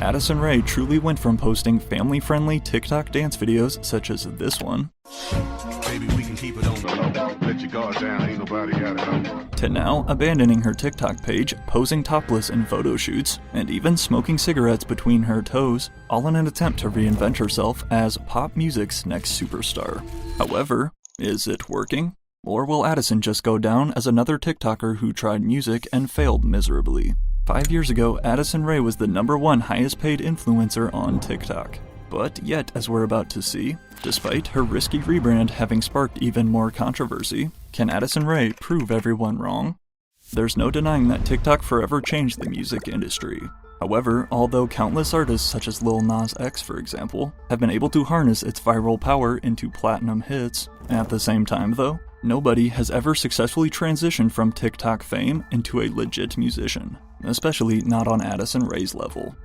Addison Rae truly went from posting family-friendly TikTok dance videos such as this one, Baby, we can keep it on. Let your guard down, ain't nobody got it. to now abandoning her TikTok page, posing topless in photo shoots, and even smoking cigarettes between her toes, all in an attempt to reinvent herself as pop music's next superstar. However, is it working? Or will Addison just go down as another TikToker who tried music and failed miserably? 5 years ago, Addison Rae was the #1 highest paid influencer on TikTok. But yet, as we're about to see, despite her risky rebrand having sparked even more controversy, can Addison Rae prove everyone wrong? There's no denying that TikTok forever changed the music industry. However, although countless artists such as Lil Nas X, for example, have been able to harness its viral power into platinum hits, at the same time though, nobody has ever successfully transitioned from TikTok fame into a legit musician, especially not on Addison Rae's level.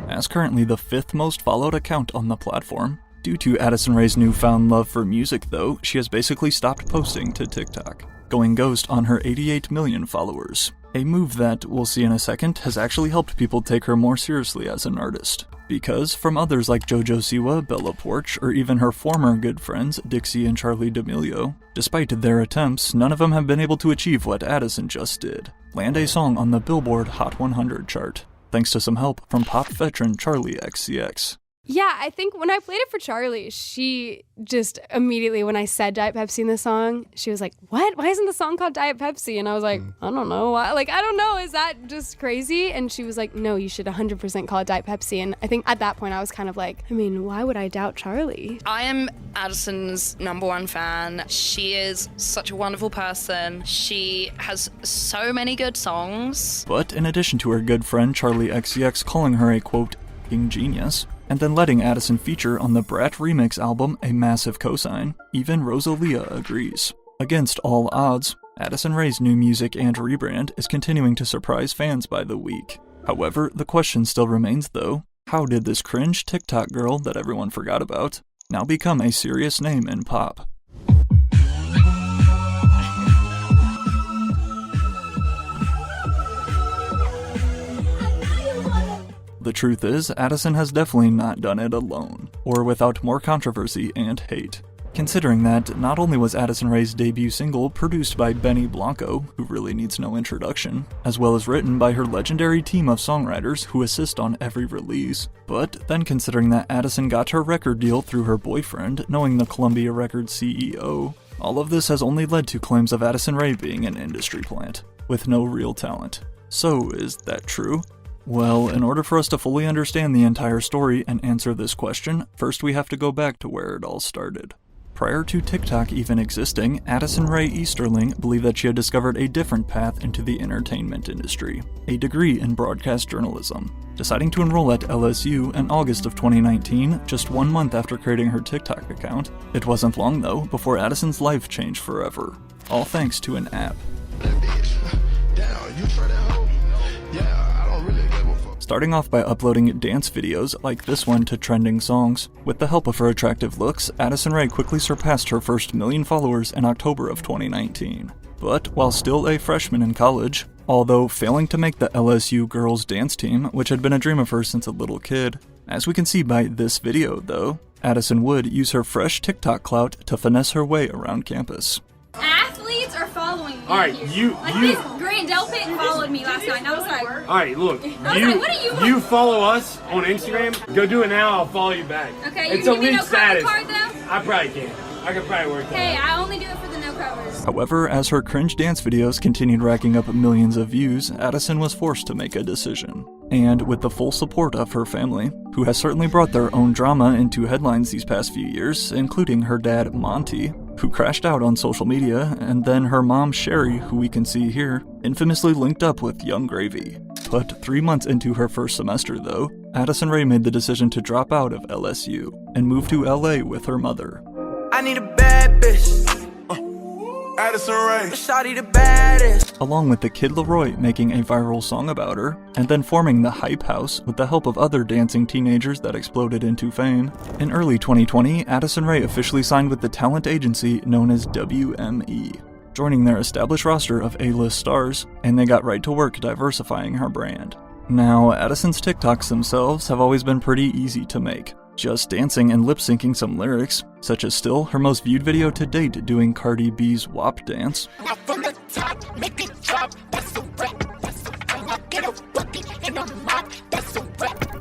As currently the 5th most followed account on the platform. Due to Addison Rae's newfound love for music though, she has basically stopped posting to TikTok, going ghost on her 88 million followers. A move that, we'll see in a second, has actually helped people take her more seriously as an artist. Because from others like JoJo Siwa, Bella Poarch, or even her former good friends Dixie and Charlie D'Amelio, despite their attempts, none of them have been able to achieve what Addison just did, land a song on the Billboard Hot 100 chart, thanks to some help from pop veteran Charlie XCX. Yeah, I think when I played it for Charlie, she just immediately, when I said Diet Pepsi in the song, she was like, what? Why isn't the song called Diet Pepsi? And I was like, I don't know. I don't know. Is that just crazy? And she was like, no, you should 100% call it Diet Pepsi. And I think at that point I was kind of like, I mean, why would I doubt Charlie? I am Addison's #1 fan. She is such a wonderful person. She has so many good songs. But in addition to her good friend Charlie XCX calling her a quote, "ing genius," and then letting Addison feature on the Brat Remix album a massive cosign, even Rosalia agrees. Against all odds, Addison Rae's new music and rebrand is continuing to surprise fans by the week. However, the question still remains though, how did this cringe TikTok girl that everyone forgot about now become a serious name in pop? The truth is, Addison has definitely not done it alone, or without more controversy and hate. Considering that not only was Addison Rae's debut single produced by Benny Blanco, who really needs no introduction, as well as written by her legendary team of songwriters who assist on every release, but then considering that Addison got her record deal through her boyfriend, knowing the Columbia Records CEO, all of this has only led to claims of Addison Rae being an industry plant, with no real talent. So is that true? Well, in order for us to fully understand the entire story and answer this question, first we have to go back to where it all started. Prior to TikTok even existing, Addison Rae Easterling believed that she had discovered a different path into the entertainment industry, a degree in broadcast journalism. Deciding to enroll at LSU in August of 2019, just 1 month after creating her TikTok account, it wasn't long though before Addison's life changed forever, all thanks to an app. Starting off by uploading dance videos like this one to trending songs, with the help of her attractive looks, Addison Rae quickly surpassed her first million followers in October of 2019. But while still a freshman in college, although failing to make the LSU girls dance team, which had been a dream of hers since a little kid, as we can see by this video though, Addison would use her fresh TikTok clout to finesse her way around campus. Athletes are following me. All right, here. This Grant Delpit followed me last night, and I was like, all right, look, what do you want? You follow us on Instagram. Go do it now. I'll follow you back. Okay, it's you a give me league no status. card though? I probably can. I could probably work that. Hey, I only do it for the no covers. However, as her cringe dance videos continued racking up millions of views, Addison was forced to make a decision. And with the full support of her family, who has certainly brought their own drama into headlines these past few years, including her dad, Monty, who crashed out on social media, and then her mom, Sherry, who we can see here, infamously linked up with Young Gravy. But 3 months into her first semester though, Addison Rae made the decision to drop out of LSU and move to LA with her mother. I need a bad bitch. Addison Rae. Shawty the baddest. Along with the Kid Laroi making a viral song about her, and then forming the Hype House with the help of other dancing teenagers that exploded into fame. In early 2020, Addison Rae officially signed with the talent agency known as WME, joining their established roster of A-list stars, and they got right to work diversifying her brand. Now, Addison's TikToks themselves have always been pretty easy to make, just dancing and lip-syncing some lyrics, such as still her most viewed video to date doing Cardi B's WAP dance.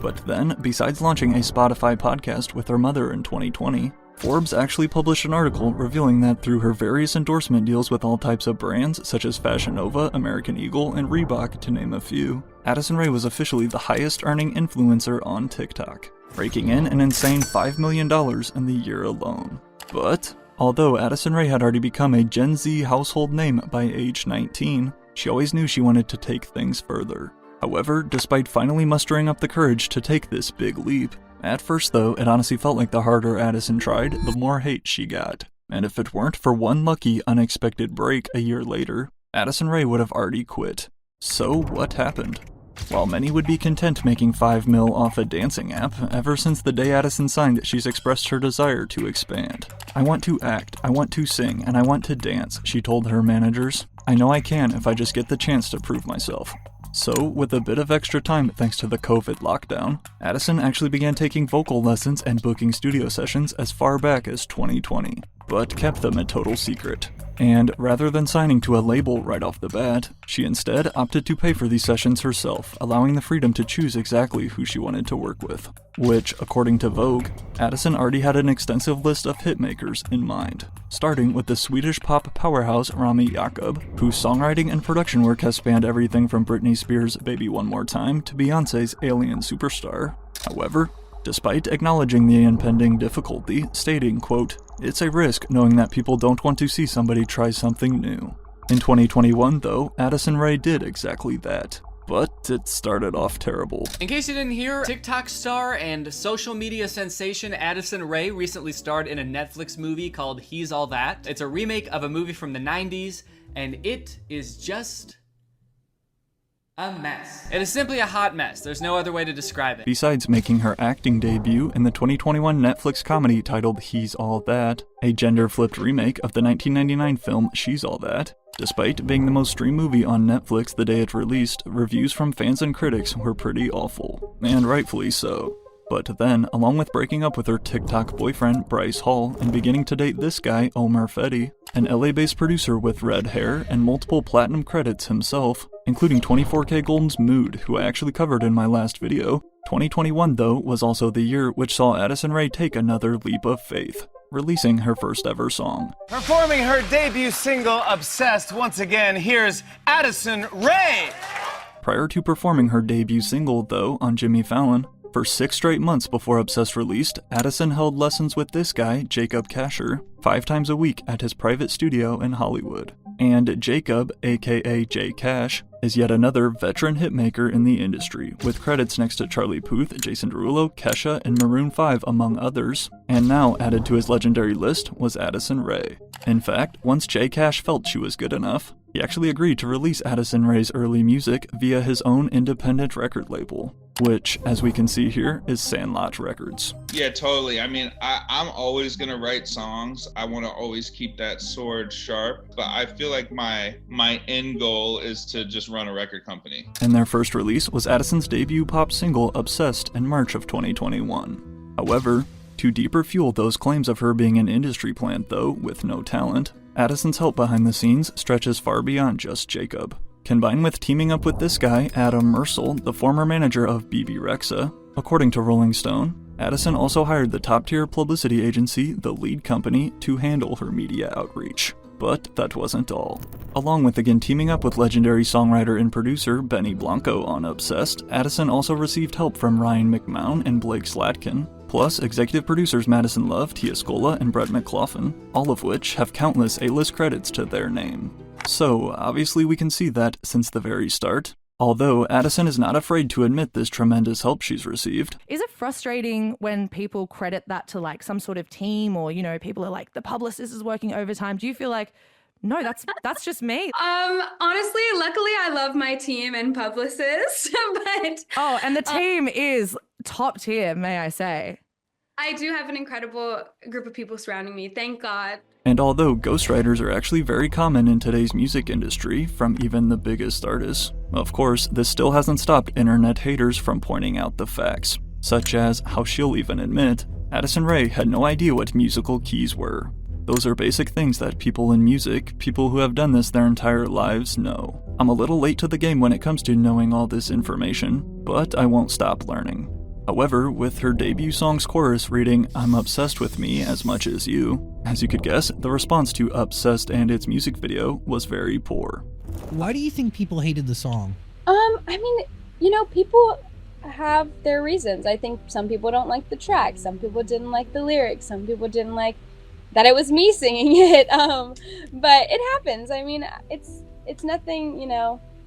But then, besides launching a Spotify podcast with her mother in 2020, Forbes actually published an article revealing that through her various endorsement deals with all types of brands such as Fashion Nova, American Eagle, and Reebok, to name a few, Addison Rae was officially the highest earning influencer on TikTok, raking in an insane $5 million in the year alone. But, although Addison Rae had already become a Gen Z household name by age 19, she always knew she wanted to take things further. However, despite finally mustering up the courage to take this big leap, at first though, it honestly felt like the harder Addison tried, the more hate she got. And if it weren't for one lucky, unexpected break a year later, Addison Rae would have already quit. So what happened? While many would be content making $5 million off a dancing app, ever since the day Addison signed, she's expressed her desire to expand. "I want to act, I want to sing, and I want to dance," she told her managers. "I know I can if I just get the chance to prove myself." So, with a bit of extra time thanks to the COVID lockdown, Addison actually began taking vocal lessons and booking studio sessions as far back as 2020, but kept them a total secret. And rather than signing to a label right off the bat, she instead opted to pay for these sessions herself, allowing the freedom to choose exactly who she wanted to work with. Which, according to Vogue, Addison already had an extensive list of hitmakers in mind, starting with the Swedish pop powerhouse Rami Jakob, whose songwriting and production work has spanned everything from Britney Spears' Baby One More Time to Beyoncé's Alien Superstar. However, despite acknowledging the impending difficulty, stating, quote, "It's a risk knowing that people don't want to see somebody try something new." In 2021, though, Addison Rae did exactly that. But it started off terrible. In case you didn't hear, TikTok star and social media sensation Addison Rae recently starred in a Netflix movie called He's All That. It's a remake of a movie from the 90s, and it is just a mess. It is simply a hot mess. There's no other way to describe it. Besides making her acting debut in the 2021 Netflix comedy titled He's All That, a gender-flipped remake of the 1999 film She's All That, despite being the most streamed movie on Netflix the day it released, reviews from fans and critics were pretty awful, and rightfully so. But then, along with breaking up with her TikTok boyfriend Bryce Hall and beginning to date this guy Omar Fetty, an LA-based producer with red hair and multiple platinum credits himself, including 24K Golden's Mood, who I actually covered in my last video, 2021 though was also the year which saw Addison Rae take another leap of faith, releasing her first ever song. Performing her debut single, Obsessed, once again, here's Addison Rae! Prior to performing her debut single, though, on Jimmy Fallon, for 6 straight months before Obsessed released, Addison held lessons with this guy, Jacob Kasher, 5 times a week at his private studio in Hollywood. And Jacob, aka J Cash, is yet another veteran hitmaker in the industry, with credits next to Charlie Puth, Jason Derulo, Kesha, and Maroon 5 among others, and now added to his legendary list was Addison Rae. In fact, once J Cash felt she was good enough, he actually agreed to release Addison Rae's early music via his own independent record label, which, as we can see here, is Sandlot Records. Yeah, totally. I mean, I'm always gonna write songs. I want to always keep that sword sharp, but I feel like my end goal is to just run a record company. And their first release was Addison's debut pop single, Obsessed, in March of 2021. However, to deeper fuel those claims of her being an industry plant, though, with no talent, Addison's help behind the scenes stretches far beyond just Jacob. Combined with teaming up with this guy, Adam Mersel, the former manager of BB Rexa, according to Rolling Stone, Addison also hired the top-tier publicity agency, The Lead Company, to handle her media outreach. But that wasn't all. Along with again teaming up with legendary songwriter and producer Benny Blanco on Obsessed, Addison also received help from Ryan McMahon and Blake Slatkin, plus executive producers Madison Love, Tia Scola, and Brett McLaughlin, all of which have countless A-list credits to their name. So, obviously we can see that since the very start, although Addison is not afraid to admit this tremendous help she's received. Is it frustrating when people credit that to like some sort of team or, you know, people are like, the publicist is working overtime? Do you feel like No, that's just me. Honestly, luckily I love my team and publicist, but Oh, and the team is top tier, may I say. I do have an incredible group of people surrounding me, thank God. And although ghostwriters are actually very common in today's music industry, from even the biggest artists, of course, this still hasn't stopped internet haters from pointing out the facts, such as how she'll even admit Addison Rae had no idea what musical keys were. Those are basic things that people in music, people who have done this their entire lives, know. I'm a little late to the game when it comes to knowing all this information, but I won't stop learning. However, with her debut song's chorus reading, "I'm obsessed with me as much as you," as you could guess, the response to Obsessed and its music video was very poor. Why do you think people hated the song? I mean, people have their reasons. I think some people don't like the track, some people didn't like the lyrics, some people didn't like that it was me singing it. But it happens. I mean, it's nothing,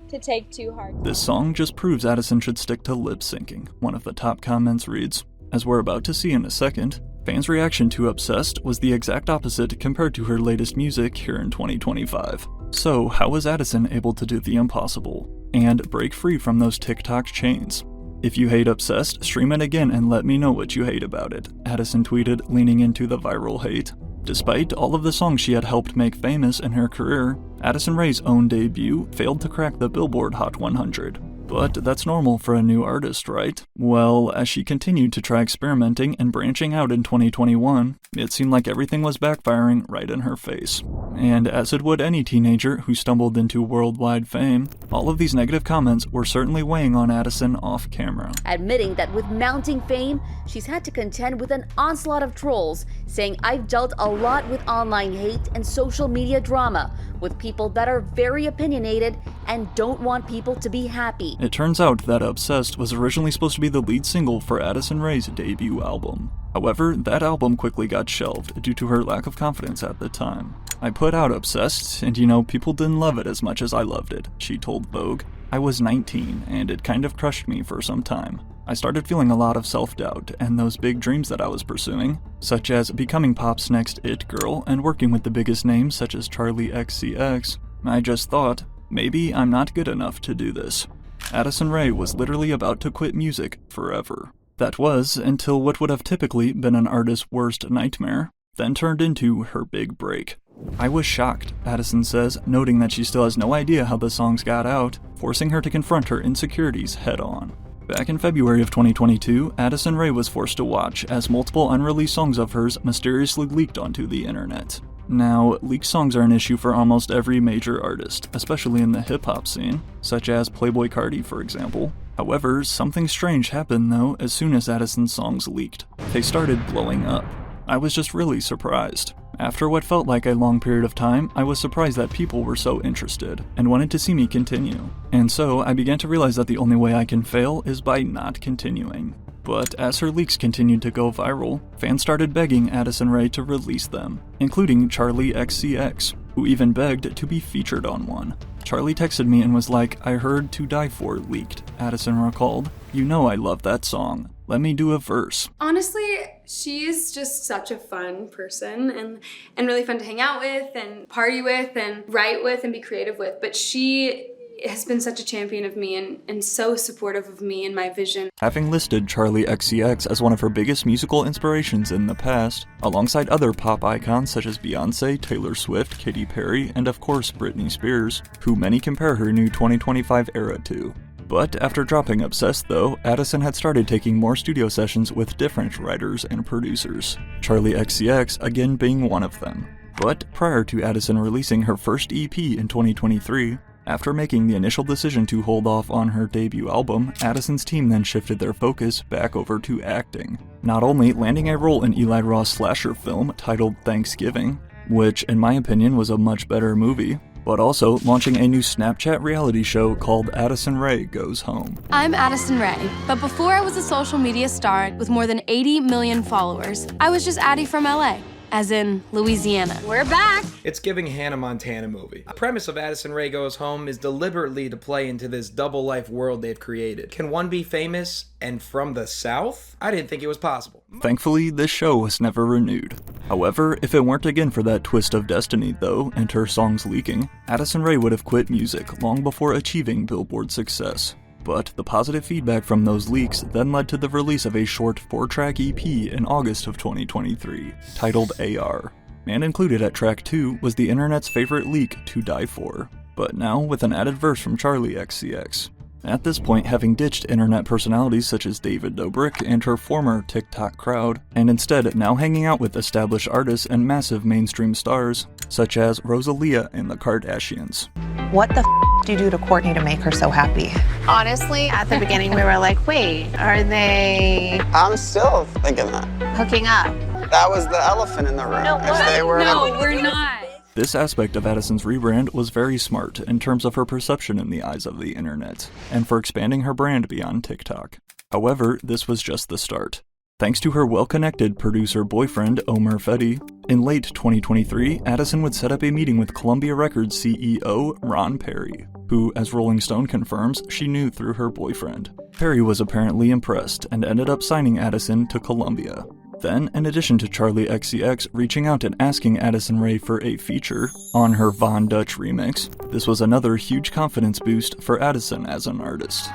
to take too hard. This song just proves Addison should stick to lip syncing. One of the top comments reads, "As we're about to see in a second, fans' reaction to Obsessed was the exact opposite compared to her latest music here in 2025. So how was Addison able to do the impossible and break free from those TikTok chains? If you hate Obsessed, stream it again and let me know what you hate about it," Addison tweeted, leaning into the viral hate. Despite all of the songs she had helped make famous in her career, Addison Rae's own debut failed to crack the Billboard Hot 100. But that's normal for a new artist, right? Well, as she continued to try experimenting and branching out in 2021, it seemed like everything was backfiring right in her face. And as it would any teenager who stumbled into worldwide fame, all of these negative comments were certainly weighing on Addison off camera. Admitting that with mounting fame, she's had to contend with an onslaught of trolls, saying, "I've dealt a lot with online hate and social media drama, with people that are very opinionated and don't want people to be happy." It turns out that Obsessed was originally supposed to be the lead single for Addison Rae's debut album. However, that album quickly got shelved due to her lack of confidence at the time. "I put out Obsessed, and people didn't love it as much as I loved it," she told Vogue. "I was 19, and it kind of crushed me for some time. I started feeling a lot of self-doubt and those big dreams that I was pursuing, such as becoming pop's next it girl and working with the biggest names such as Charli XCX. I just thought, maybe I'm not good enough to do this." Addison Rae was literally about to quit music forever. That was until what would have typically been an artist's worst nightmare, then turned into her big break. "I was shocked," Addison says, noting that she still has no idea how the songs got out, forcing her to confront her insecurities head-on. Back in February of 2022, Addison Rae was forced to watch as multiple unreleased songs of hers mysteriously leaked onto the internet. Now, leaked songs are an issue for almost every major artist, especially in the hip-hop scene, such as Playboi Carti, for example. However, something strange happened though as soon as Addison's songs leaked. They started blowing up. I was just really surprised. After what felt like a long period of time, I was surprised that people were so interested and wanted to see me continue. And so I began to realize that the only way I can fail is by not continuing. But as her leaks continued to go viral, fans started begging Addison Rae to release them, including Charli XCX, who even begged to be featured on one. Charli texted me and was like, "I heard To Die For leaked," Addison recalled. "You know I love that song. Let me do a verse." Honestly, she's just such a fun person and really fun to hang out with and party with and write with and be creative with. But she has been such a champion of me and so supportive of me and my vision. Having listed Charli XCX as one of her biggest musical inspirations in the past, alongside other pop icons such as Beyoncé, Taylor Swift, Katy Perry, and of course Britney Spears, who many compare her new 2025 era to. But after dropping Obsessed though, Addison had started taking more studio sessions with different writers and producers, Charli XCX again being one of them. But prior to Addison releasing her first EP in 2023, after making the initial decision to hold off on her debut album, Addison's team then shifted their focus back over to acting, not only landing a role in Eli Roth's slasher film titled Thanksgiving, which in my opinion was a much better movie, but also launching a new Snapchat reality show called Addison Rae Goes Home. I'm Addison Rae, but before I was a social media star with more than 80 million followers, I was just Addie from LA. as in Louisiana. We're back! It's giving Hannah Montana movie. The premise of Addison Rae Goes Home is deliberately to play into this double life world they've created. Can one be famous and from the South? I didn't think it was possible. Thankfully, this show was never renewed. However, if it weren't again for that twist of destiny, though, and her songs leaking, Addison Rae would have quit music long before achieving Billboard success. But the positive feedback from those leaks then led to the release of a short 4-track EP in August of 2023, titled AR. And included at track 2 was the internet's favorite leak, To Die For, but now with an added verse from Charli XCX. At this point, having ditched internet personalities such as David Dobrik and her former TikTok crowd, and instead now hanging out with established artists and massive mainstream stars, such as Rosalia and the Kardashians. What the do you do to Courtney to make her so happy? Honestly, at the beginning we were like, wait, are they... I'm still thinking that. Hooking up? That was the elephant in the room. No, we're not. This aspect of Addison's rebrand was very smart in terms of her perception in the eyes of the internet, and for expanding her brand beyond TikTok. However, this was just the start. Thanks to her well-connected producer boyfriend, Omer Fedi, in late 2023, Addison would set up a meeting with Columbia Records CEO Ron Perry, who, as Rolling Stone confirms, she knew through her boyfriend. Perry was apparently impressed and ended up signing Addison to Columbia. Then, in addition to Charli XCX reaching out and asking Addison Rae for a feature on her Von Dutch remix, this was another huge confidence boost for Addison as an artist.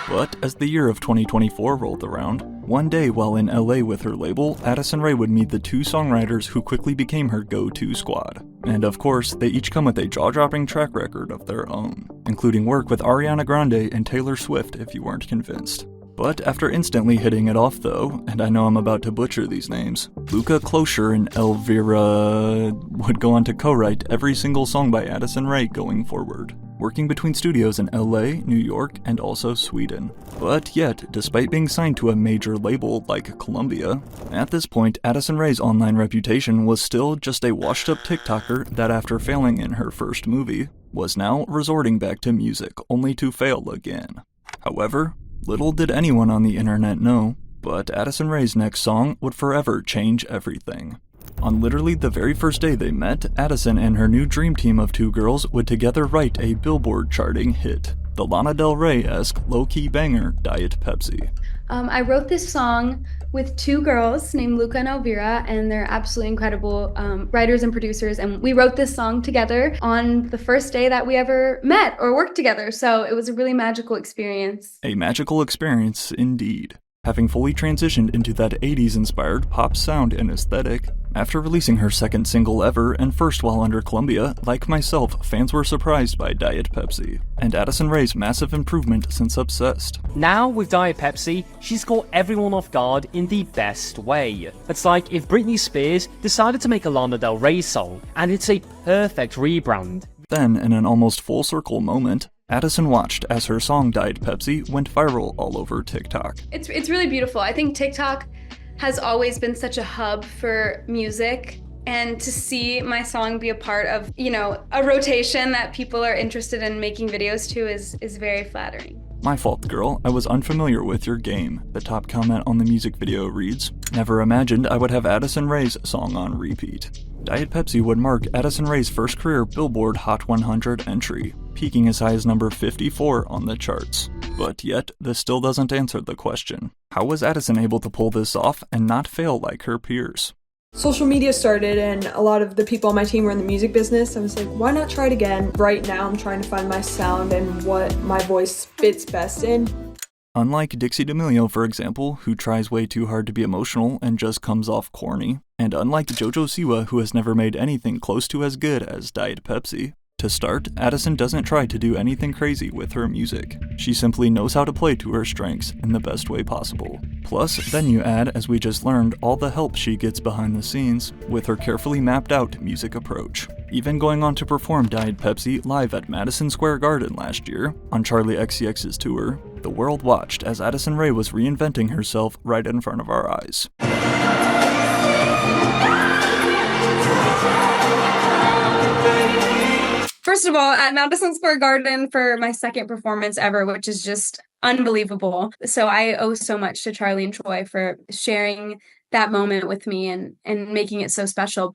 But as the year of 2024 rolled around, one day while in LA with her label, Addison Rae would meet the 2 songwriters who quickly became her go-to squad. And of course, they each come with a jaw-dropping track record of their own, including work with Ariana Grande and Taylor Swift if you weren't convinced. But after instantly hitting it off though, and I know I'm about to butcher these names, Luca Clocher and Elvira would go on to co-write every single song by Addison Rae going forward, working between studios in LA, New York, and also Sweden. But yet, despite being signed to a major label like Columbia, at this point Addison Rae's online reputation was still just a washed-up TikToker that after failing in her first movie, was now resorting back to music only to fail again. However, little did anyone on the internet know, but Addison Rae's next song would forever change everything. On literally the very first day they met, Addison and her new dream team of 2 girls would together write a Billboard charting hit, the Lana Del Rey-esque low-key banger, Diet Pepsi. I wrote this song with 2 girls named Luca and Elvira, and they're absolutely incredible writers and producers, and we wrote this song together on the first day that we ever met or worked together, so it was a really magical experience. A magical experience indeed. Having fully transitioned into that 80s-inspired pop sound and aesthetic, after releasing her second single ever and first while under Columbia, like myself, fans were surprised by Diet Pepsi, and Addison Rae's massive improvement since Obsessed. Now, with Diet Pepsi, she's caught everyone off guard in the best way. It's like if Britney Spears decided to make a Lana Del Rey song, and it's a perfect rebrand. Then, in an almost full circle moment, Addison watched as her song Diet Pepsi went viral all over TikTok. It's really beautiful. I think TikTok has always been such a hub for music, and to see my song be a part of, a rotation that people are interested in making videos to is very flattering. My fault, girl. I was unfamiliar with your game. The top comment on the music video reads, "Never imagined I would have Addison Rae's song on repeat." Diet Pepsi would mark Addison Rae's first career Billboard Hot 100 entry, peaking as high as number 54 on the charts. But yet, this still doesn't answer the question. How was Addison able to pull this off and not fail like her peers? Social media started and a lot of the people on my team were in the music business. I was like, why not try it again? Right now I'm trying to find my sound and what my voice fits best in. Unlike Dixie D'Amelio, for example, who tries way too hard to be emotional and just comes off corny, and unlike JoJo Siwa, who has never made anything close to as good as Diet Pepsi, to start, Addison doesn't try to do anything crazy with her music. She simply knows how to play to her strengths in the best way possible. Plus, then you add, as we just learned, all the help she gets behind the scenes with her carefully mapped out music approach. Even going on to perform Diet Pepsi live at Madison Square Garden last year, on Charli XCX's tour, the world watched as Addison Rae was reinventing herself right in front of our eyes. First of all, at Madison Square Garden for my second performance ever, which is just unbelievable. So I owe so much to Charlie and Troy for sharing that moment with me and making it so special.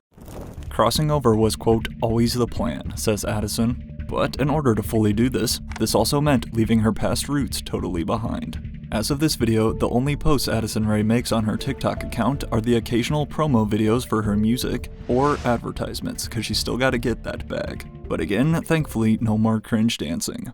Crossing over was, quote, always the plan, says Addison. But in order to fully do this also meant leaving her past roots totally behind. As of this video, the only posts Addison Rae makes on her TikTok account are the occasional promo videos for her music or advertisements, cause she's still gotta get that bag. But again, thankfully, no more cringe dancing.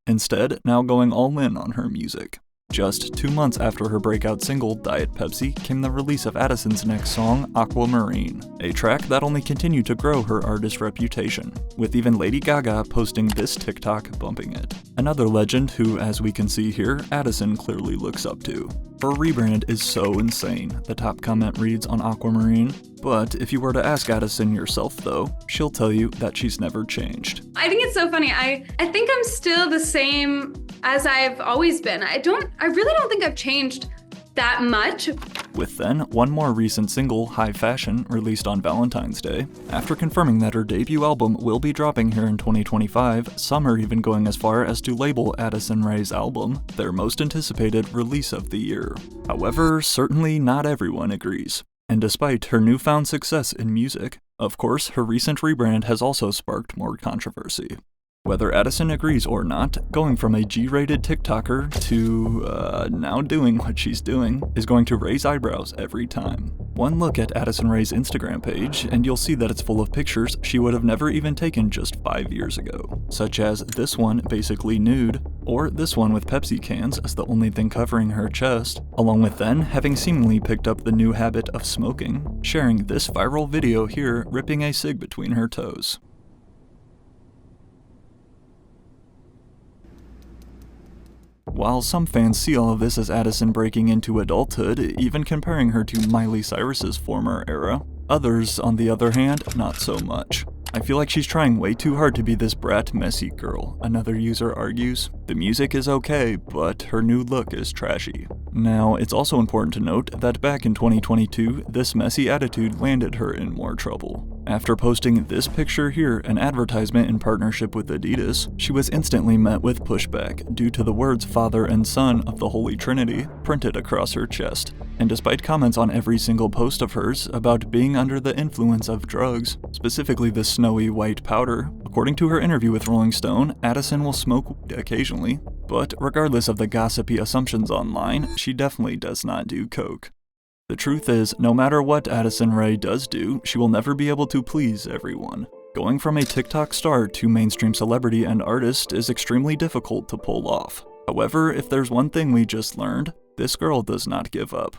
Instead, now going all in on her music. Just 2 months after her breakout single, Diet Pepsi, came the release of Addison's next song, Aquamarine, a track that only continued to grow her artist reputation, with even Lady Gaga posting this TikTok bumping it. Another legend who, as we can see here, Addison clearly looks up to. Her rebrand is so insane, the top comment reads on Aquamarine, but if you were to ask Addison yourself though, she'll tell you that she's never changed. I think it's so funny. I think I'm still the same as I've always been. I really don't think I've changed that much. With then one more recent single, High Fashion, released on Valentine's Day. After confirming that her debut album will be dropping here in 2025, some are even going as far as to label Addison Rae's album their most anticipated release of the year. However, certainly not everyone agrees. And despite her newfound success in music, of course, her recent rebrand has also sparked more controversy. Whether Addison agrees or not, going from a G-rated TikToker to now doing what she's doing is going to raise eyebrows every time. One look at Addison Rae's Instagram page, and you'll see that it's full of pictures she would have never even taken just 5 years ago, such as this one basically nude, or this one with Pepsi cans as the only thing covering her chest, along with then having seemingly picked up the new habit of smoking, sharing this viral video here ripping a cig between her toes. While some fans see all of this as Addison breaking into adulthood, even comparing her to Miley Cyrus's former era, others, on the other hand, not so much. I feel like she's trying way too hard to be this brat messy girl, another user argues. The music is okay, but her new look is trashy. Now, it's also important to note that back in 2022, this messy attitude landed her in more trouble. After posting this picture here, an advertisement in partnership with Adidas, she was instantly met with pushback due to the words Father and Son of the Holy Trinity printed across her chest. And despite comments on every single post of hers about being under the influence of drugs, specifically the snowy white powder, according to her interview with Rolling Stone, Addison will smoke weed occasionally, but regardless of the gossipy assumptions online, she definitely does not do coke. The truth is, no matter what Addison Rae does do, she will never be able to please everyone. Going from a TikTok star to mainstream celebrity and artist is extremely difficult to pull off. However, if there's one thing we just learned, this girl does not give up.